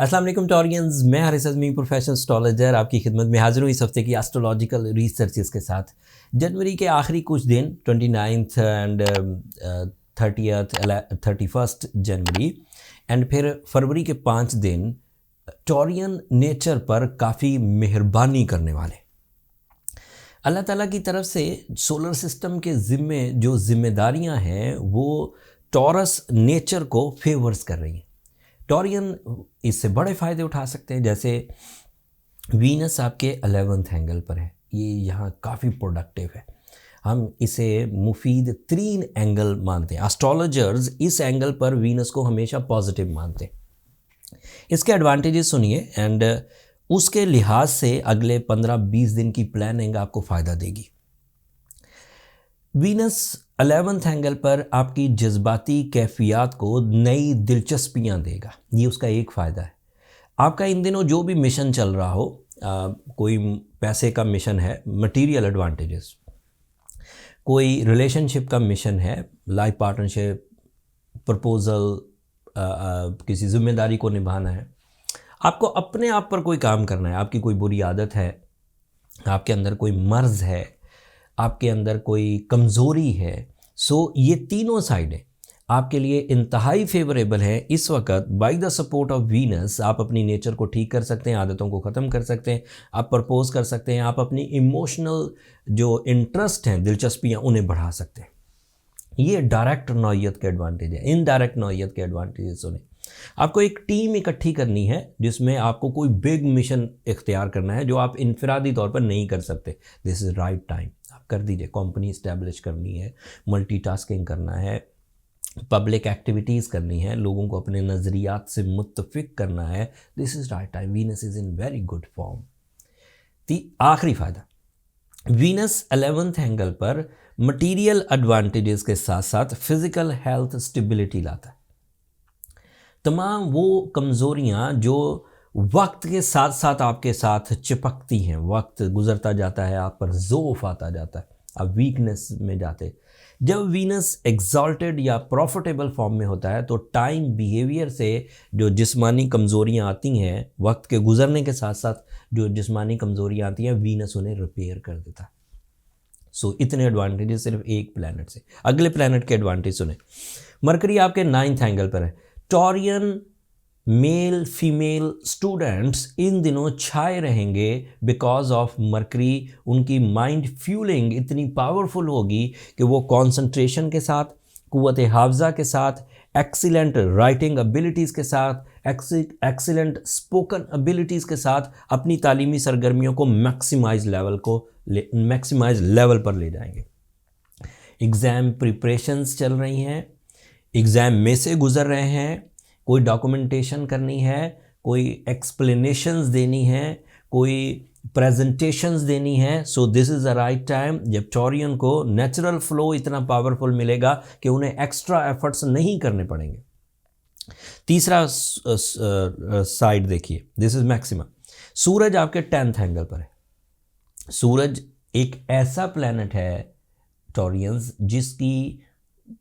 अस्सलाम वालेकुम टॉरियंस, मैं हारिस अज़मी प्रोफेशनल एस्ट्रोलॉजर आपकी खिदमत में हाजिर हूँ इस हफ्ते की एस्ट्रोलॉजिकल रिसर्चेस के साथ। जनवरी के आखिरी कुछ दिन 29 एंड 31 जनवरी एंड फिर फरवरी के 5 दिन टॉरियन नेचर पर काफ़ी मेहरबानी करने वाले। अल्लाह ताला की तरफ से सोलर सिस्टम के ज़िम्मे जो जिम्मेदारियां हैं वो टॉरस नेचर को फेवर्स कर रही हैं। टॉरियन इससे बड़े फ़ायदे उठा सकते हैं, जैसे वीनस आपके 11th एंगल पर है, ये यहाँ काफ़ी प्रोडक्टिव है। हम इसे मुफीद तरीन एंगल मानते हैं। एस्ट्रोलॉजर्स इस एंगल पर वीनस को हमेशा पॉजिटिव मानते हैं। इसके एडवांटेजेस सुनिए एंड उसके लिहाज से अगले 15-20 दिन की प्लानिंग आपको फ़ायदा देगी। वीनस 11th एंगल पर आपकी जज्बाती कैफियत को नई दिलचस्पियां देगा, ये उसका एक फ़ायदा है। आपका इन दिनों जो भी मिशन चल रहा हो, कोई पैसे का मिशन है, मटेरियल एडवांटेजेस, कोई रिलेशनशिप का मिशन है, लाइफ पार्टनरशिप, प्रपोज़ल, किसी जिम्मेदारी को निभाना है, आपको अपने आप पर कोई काम करना है, आपकी कोई बुरी आदत है, आपके अंदर कोई मर्ज़ है, आपके अंदर कोई कमज़ोरी है, सो ये तीनों साइडें आपके लिए इंतहाई फेवरेबल हैं। इस वक्त by the support of Venus आप अपनी नेचर को ठीक कर सकते हैं, आदतों को ख़त्म कर सकते हैं, आप प्रपोज कर सकते हैं, आप अपनी इमोशनल जो इंटरेस्ट हैं, दिलचस्पियाँ, उन्हें बढ़ा सकते हैं। ये डायरेक्ट नौयत के एडवांटेज है। इनडायरेक्ट नौयत के एडवांटेजेस सुने। आपको एक टीम इकट्ठी करनी है जिसमें आपको कोई बिग मिशन इख्तियार करना है जो आप इनफरादी तौर पर नहीं कर सकते। दिस इज़ राइट टाइम, आप कर दीजिए। कंपनी इस्टेब्लिश करनी है, मल्टीटास्किंग करना है, पब्लिक एक्टिविटीज़ करनी है, लोगों को अपने नज़रियात से मुत्तफिक करना है। This is right time. Venus is in very good form. आखिरी फ़ायदा, वीनस 11th एंगल पर मटीरियल एडवांटेजेस के साथ साथ फिज़िकल हेल्थ स्टेबिलिटी लाता है। तमाम वो कमज़ोरियाँ जो वक्त के साथ साथ आपके साथ चिपकती हैं, वक्त गुज़रता जाता है, आप पर ज़ोफ़ आता जाता है, आप वीकनेस में जाते। जब वीनस एग्जॉल्टेड या प्रॉफिटेबल फॉर्म में होता है तो टाइम बिहेवियर से जो जिस्मानी कमज़ोरियाँ आती हैं, वक्त के गुज़रने के साथ साथ जो जिस्मानी कमज़ोरियाँ आती हैं, वीनस उन्हें रिपेयर कर देता है। सो इतने एडवांटेजेस सिर्फ एक प्लैनेट से। अगले प्लैनेट के एडवांटेज सुने। मरकरी आपके 9th एंगल पर है। Taurean male female students in दिनों छाए रहेंगे बिकॉज ऑफ मरकरी। उनकी माइंड फ्यूलिंग इतनी पावरफुल होगी कि वो कंसंट्रेशन के साथ, कुव्वत हाफ़ज़ा के साथ, एक्सीलेंट राइटिंग एबिलिटीज़ के साथ, एक्सीलेंट स्पोकन एबिलिटीज़ के साथ अपनी तालीमी सरगर्मियों को मैक्सिमाइज लेवल पर ले जाएंगे। एग्ज़ाम प्रिपरेशंस चल रही हैं, एग्ज़ाम में से गुज़र रहे हैं, कोई डॉक्यूमेंटेशन करनी है, कोई एक्सप्लेनेशंस देनी है, कोई प्रेजेंटेशंस देनी है। So this is the right time जब टॉरियन को नेचुरल फ्लो इतना पावरफुल मिलेगा कि उन्हें एक्स्ट्रा एफर्ट्स नहीं करने पड़ेंगे। तीसरा साइड देखिए, दिस इज़ मैक्सिमा। सूरज आपके 10th एंगल पर है। सूरज एक ऐसा प्लैनेट है टॉरियंस जिसकी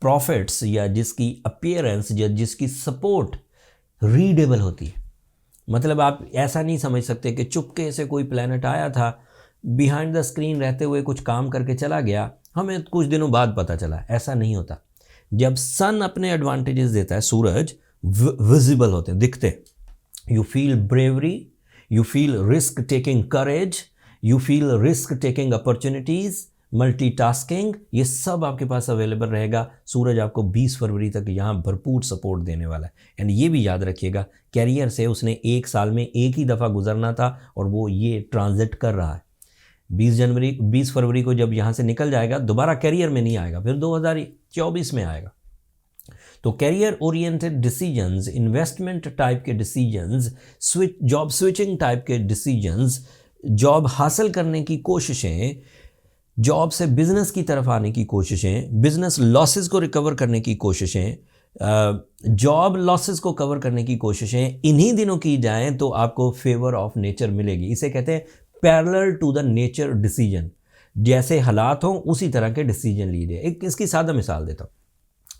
प्रॉफिट्स या जिसकी अपीयरेंस या जिसकी सपोर्ट रीडेबल होती है। मतलब आप ऐसा नहीं समझ सकते कि चुपके से कोई प्लैनेट आया था, बिहाइंड द स्क्रीन रहते हुए कुछ काम करके चला गया, हमें कुछ दिनों बाद पता चला। ऐसा नहीं होता। जब सन अपने एडवांटेजेस देता है, सूरज विजिबल होते हैं, दिखते हैं। You feel bravery, you feel risk taking courage, you feel risk taking opportunities, multitasking, ये सब आपके पास अवेलेबल रहेगा। सूरज आपको 20 फरवरी तक यहाँ भरपूर सपोर्ट देने वाला है। एंड ये भी याद रखिएगा, कैरियर से उसने एक साल में एक ही दफ़ा गुजरना था और वो ये ट्रांजिट कर रहा है। 20 फरवरी को जब यहाँ से निकल जाएगा, दोबारा कैरियर में नहीं आएगा, फिर 2024 में आएगा। तो career oriented decisions, investment type के डिसीजंस, जॉब स्विचिंग टाइप के डिसीजंस, जॉब हासिल करने की कोशिशें, जॉब से बिज़नेस की तरफ आने की कोशिशें, बिज़नेस लॉसेस को रिकवर करने की कोशिशें, जॉब लॉसेस को कवर करने की कोशिशें इन्हीं दिनों की जाएं तो आपको फेवर ऑफ नेचर मिलेगी। इसे कहते हैं parallel to the nature decision. जैसे हालात हों उसी तरह के डिसीजन लीजिए। एक इसकी सादा मिसाल देता हूँ।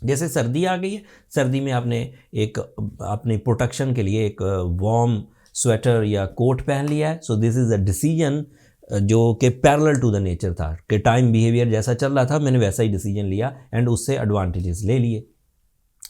जैसे सर्दी आ गई है, सर्दी में आपने एक अपने प्रोटेक्शन के लिए एक वार्म स्वेटर या कोट पहन लिया है। So this is a decision जो कि पैरेलल टू द नेचर था, कि टाइम बिहेवियर जैसा चल रहा था मैंने वैसा ही डिसीजन लिया एंड उससे एडवांटेजेस ले लिए,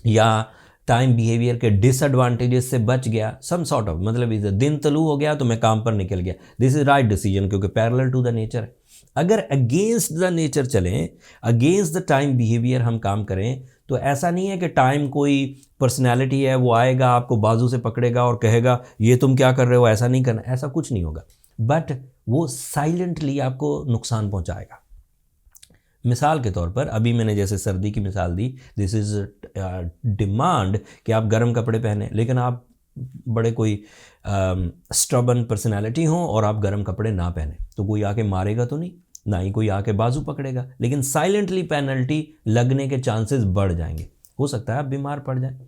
या टाइम बिहेवियर के डिसएडवांटेजेस से बच गया, सम सॉर्ट ऑफ, मतलब इधर दिन तलू हो गया तो मैं काम पर निकल गया। दिस इज राइट डिसीजन, क्योंकि पैरेलल टू द नेचर है। अगर अगेंस्ट द नेचर चलें, अगेंस्ट द टाइम बिहेवियर हम काम करें, तो ऐसा नहीं है कि टाइम कोई पर्सनैलिटी है, वो आएगा आपको बाजू से पकड़ेगा और कहेगा ये तुम क्या कर रहे हो, ऐसा नहीं करना, ऐसा कुछ नहीं होगा। बट वो साइलेंटली आपको नुकसान पहुंचाएगा। मिसाल के तौर पर अभी मैंने जैसे सर्दी की मिसाल दी, दिस इज़ डिमांड कि आप गर्म कपड़े पहने, लेकिन आप बड़े कोई स्टबर्न पर्सनैलिटी हों और आप गर्म कपड़े ना पहने, तो कोई आके मारेगा तो नहीं, ना ही कोई आके बाजू पकड़ेगा, लेकिन साइलेंटली पेनल्टी लगने के चांसेस बढ़ जाएंगे। हो सकता है आप बीमार पड़ जाए,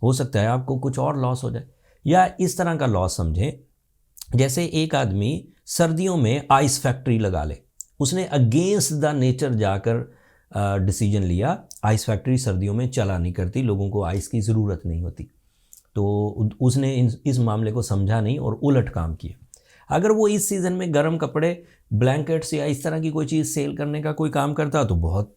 हो सकता है आपको कुछ और लॉस हो जाए, या इस तरह का लॉस समझें जैसे एक आदमी सर्दियों में आइस फैक्ट्री लगा ले, उसने अगेंस्ट द नेचर जाकर डिसीजन लिया, आइस फैक्ट्री सर्दियों में चला नहीं करती, लोगों को आइस की ज़रूरत नहीं होती, तो उसने इस मामले को समझा नहीं और उलट काम किया। अगर वो इस सीज़न में गर्म कपड़े, ब्लैंकेट्स या इस तरह की कोई चीज़ सेल करने का कोई काम करता तो बहुत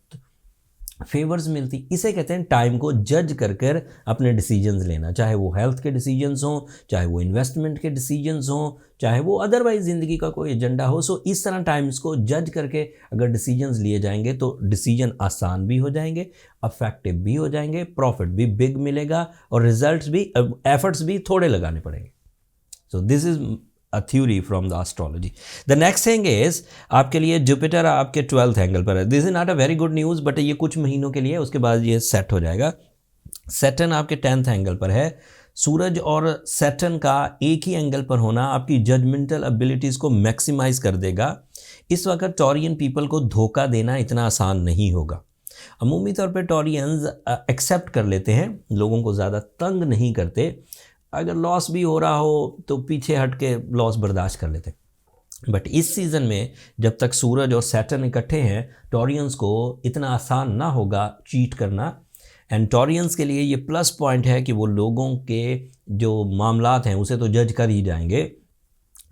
फेवर्स मिलती। इसे कहते हैं टाइम को जज कर कर अपने डिसीजंस लेना, चाहे वो हेल्थ के डिसीजंस हों, चाहे वो इन्वेस्टमेंट के डिसीजंस हों, चाहे वो अदरवाइज ज़िंदगी का कोई एजेंडा हो। सो इस तरह टाइम्स को जज करके अगर डिसीजंस लिए जाएंगे तो डिसीजन आसान भी हो जाएंगे, अफेक्टिव भी हो जाएंगे, प्रॉफिट भी बिग मिलेगा और रिजल्ट्स भी, एफर्ट्स भी थोड़े लगाने पड़ेंगे। So this is a theory from the astrology. The next thing is आपके लिए जुपिटर आपके 12th एंगल पर है। This is not a very good news, but ये कुछ महीनों के लिए, उसके बाद ये सेट हो जाएगा। सैटर्न आपके 10th एंगल पर है। सूरज और सैटर्न का एक ही एंगल पर होना आपकी जजमेंटल एबिलिटीज़ को मैक्सिमाइज कर देगा। इस वक्त टॉरियन पीपल को धोखा देना इतना आसान नहीं होगा। अमूमी तौर पर टॉरियंस एक्सेप्ट कर लेते हैं, लोगों को ज़्यादा तंग नहीं करते, अगर लॉस भी हो रहा हो तो पीछे हट के लॉस बर्दाश्त कर लेते। बट इस सीज़न में जब तक सूरज और सैटर्न इकट्ठे हैं, टॉरियंस को इतना आसान ना होगा चीट करना। एंड टॉरियंस के लिए ये प्लस पॉइंट है कि वो लोगों के जो मामलात हैं उसे तो जज कर ही जाएंगे,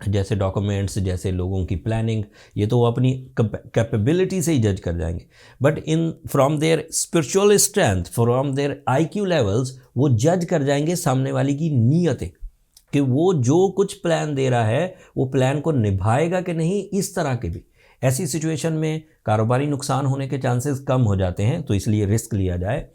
जैसे डॉक्यूमेंट्स, जैसे लोगों की प्लानिंग, ये तो वो अपनी कैपेबिलिटी से ही जज कर जाएंगे। But in from their spiritual strength, from their IQ levels, वो जज कर जाएंगे सामने वाले की नीयतें, कि वो जो कुछ प्लान दे रहा है वो प्लान को निभाएगा कि नहीं। इस तरह के भी ऐसी सिचुएशन में कारोबारी नुकसान होने के चांसेस कम हो जाते हैं, तो इसलिए रिस्क लिया जाए।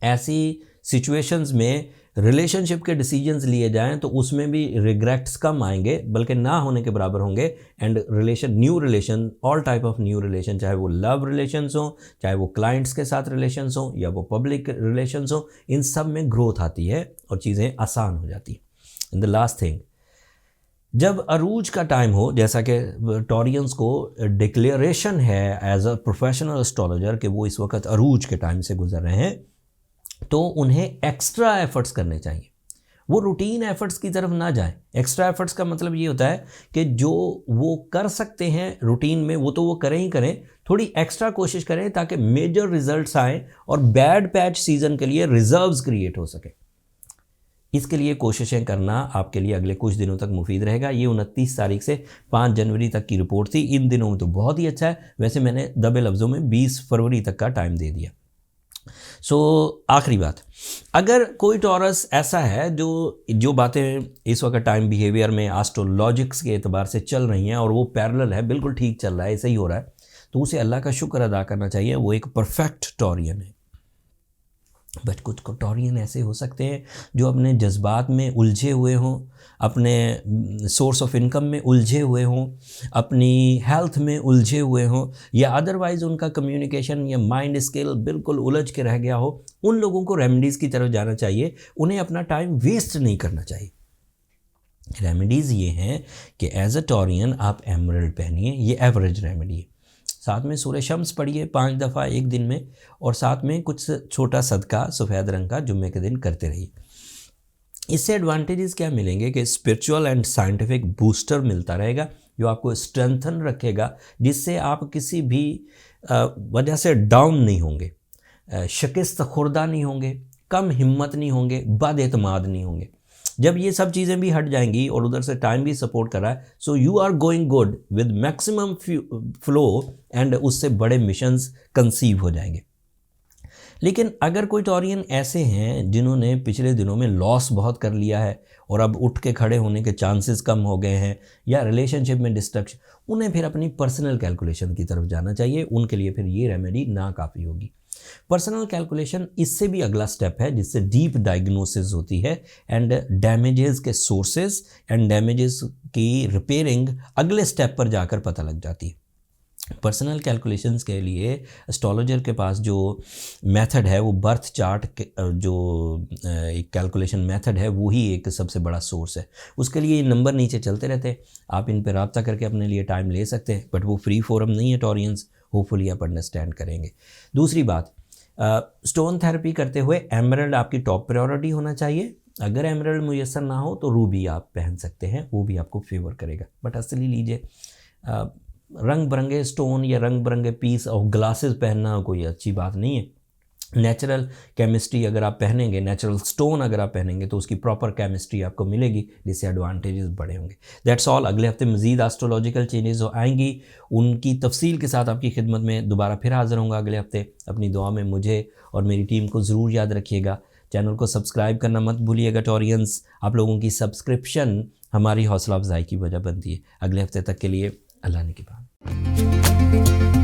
ऐसी सिचुएशंस में रिलेशनशिप के डिसीजंस लिए जाएं तो उसमें भी रिग्रेट्स कम आएंगे, बल्कि ना होने के बराबर होंगे। And relation, new relation, all type of new relation, चाहे वो लव रिलेशंस हो, चाहे वो क्लाइंट्स के साथ रिलेशंस हो, या वो पब्लिक रिलेशंस हो, इन सब में ग्रोथ आती है और चीज़ें आसान हो जाती हैं। एंड द लास्ट थिंग, जब अरूज का टाइम हो, जैसा कि टॉरियंस को डिक्लेरेशन है एज अ प्रोफेशनल एस्ट्रोलॉजर कि वो इस वक्त अरूज के टाइम से गुजर रहे हैं, तो उन्हें एक्स्ट्रा एफर्ट्स करने चाहिए। वो रूटीन एफर्ट्स की तरफ ना जाएं। एक्स्ट्रा एफर्ट्स का मतलब ये होता है कि जो वो कर सकते हैं रूटीन में वो तो वो करें ही करें, थोड़ी एक्स्ट्रा कोशिश करें ताकि मेजर रिजल्ट्स आएँ और बैड पैच सीज़न के लिए रिजर्व्स क्रिएट हो सके। इसके लिए कोशिशें करना आपके लिए अगले कुछ दिनों तक मुफीद रहेगा। ये 29 तारीख से 5 जनवरी तक की रिपोर्ट थी। इन दिनों में तो बहुत ही अच्छा है। वैसे मैंने दबे लफ्ज़ों में 20 फरवरी तक का टाइम दे दिया। आखिरी बात, अगर कोई टॉरस ऐसा है जो बातें इस वक्त टाइम बिहेवियर में एस्ट्रोलॉजिक्स के एतबार से चल रही हैं और वो पैरेलल है, बिल्कुल ठीक चल रहा है, सही हो रहा है, तो उसे अल्लाह का शुक्र अदा करना चाहिए, वो एक परफेक्ट टॉरियन है। बट कुछ टॉरियन ऐसे हो सकते हैं जो अपने जज्बात में उलझे हुए हों, अपने सोर्स ऑफ इनकम में उलझे हुए हों, अपनी हेल्थ में उलझे हुए हों, या अदरवाइज़ उनका कम्युनिकेशन या माइंड स्किल बिल्कुल उलझ के रह गया हो। उन लोगों को रेमेडीज़ की तरफ जाना चाहिए, उन्हें अपना टाइम वेस्ट नहीं करना चाहिए। रेमेडीज़ ये हैं कि एज अ टॉरियन आप एमरल्ड पहनिए, ये एवरेज रेमेडी है। साथ में सूरह शम्स पढ़िए 5 दफ़ा एक दिन में, और साथ में कुछ छोटा सदका सफ़ेद रंग का जुम्मे के दिन करते रहिए। इससे एडवांटेजेस क्या मिलेंगे कि स्पिरिचुअल एंड साइंटिफिक बूस्टर मिलता रहेगा जो आपको स्ट्रेंथन रखेगा, जिससे आप किसी भी वजह से डाउन नहीं होंगे। शिकस्त खुर्दा नहीं होंगे, कम हिम्मत नहीं होंगे, बदएतमाद नहीं होंगे। जब ये सब चीज़ें भी हट जाएंगी और उधर से टाइम भी सपोर्ट कर रहा है, so you are going good with maximum flow and उससे बड़े मिशंस कंसीव हो जाएंगे। लेकिन अगर कोई टॉरियन ऐसे हैं जिन्होंने पिछले दिनों में लॉस बहुत कर लिया है और अब उठ के खड़े होने के चांसेस कम हो गए हैं, या रिलेशनशिप में डिस्ट्रक्शन, उन्हें फिर अपनी पर्सनल कैलकुलेशन की तरफ जाना चाहिए। उनके लिए फिर ये रेमेडी नाकाफ़ी होगी। पर्सनल कैलकुलेशन इससे भी अगला स्टेप है जिससे डीप डायग्नोसिस होती है एंड डैमेजेस के सोर्सेज एंड डैमेजेस की रिपेयरिंग अगले स्टेप पर जाकर पता लग जाती है। पर्सनल कैलकुलेशंस के लिए एस्ट्रोलॉजर के पास जो मेथड है वो बर्थ चार्ट जो एक कैलकुलेशन मेथड है वो ही एक सबसे बड़ा सोर्स है। उसके लिए नंबर नीचे चलते रहते हैं, आप इन पर रब्ता करके अपने लिए टाइम ले सकते हैं, बट वो फ्री फोरम नहीं है टॉरियंस, होपफुली आप अंडरस्टैंड करेंगे। दूसरी बात, स्टोन थेरेपी करते हुए एमरल्ड आपकी टॉप प्रायोरिटी होना चाहिए। अगर एमरल्ड मुयस्सर ना हो तो रूबी आप पहन सकते हैं, वो भी आपको फेवर करेगा, बट असली लीजिए। रंग बिरंगे स्टोन या रंग बिरंगे पीस और ग्लासेस पहनना कोई अच्छी बात नहीं है। नेचुरल केमिस्ट्री अगर आप पहनेंगे, नेचुरल स्टोन अगर आप पहनेंगे तो उसकी प्रॉपर केमिस्ट्री आपको मिलेगी, जिससे एडवांटेजेस बड़े होंगे। That's all. अगले हफ्ते मज़ीद एस्ट्रोलॉजिकल चेंजेस आएंगी, उनकी तफसील के साथ आपकी खिदमत में दोबारा फिर हाज़िर होंगे अगले हफ्ते। अपनी दुआ में मुझे और मेरी टीम को ज़रूर याद रखिएगा। चैनल को सब्सक्राइब करना मत भूलिएगा टॉरियंस, आप लोगों की सब्सक्रिप्शन हमारी हौसला अफजाई की वजह बनती है। अगले हफ्ते तक के लिए अल्लाह ने की बात।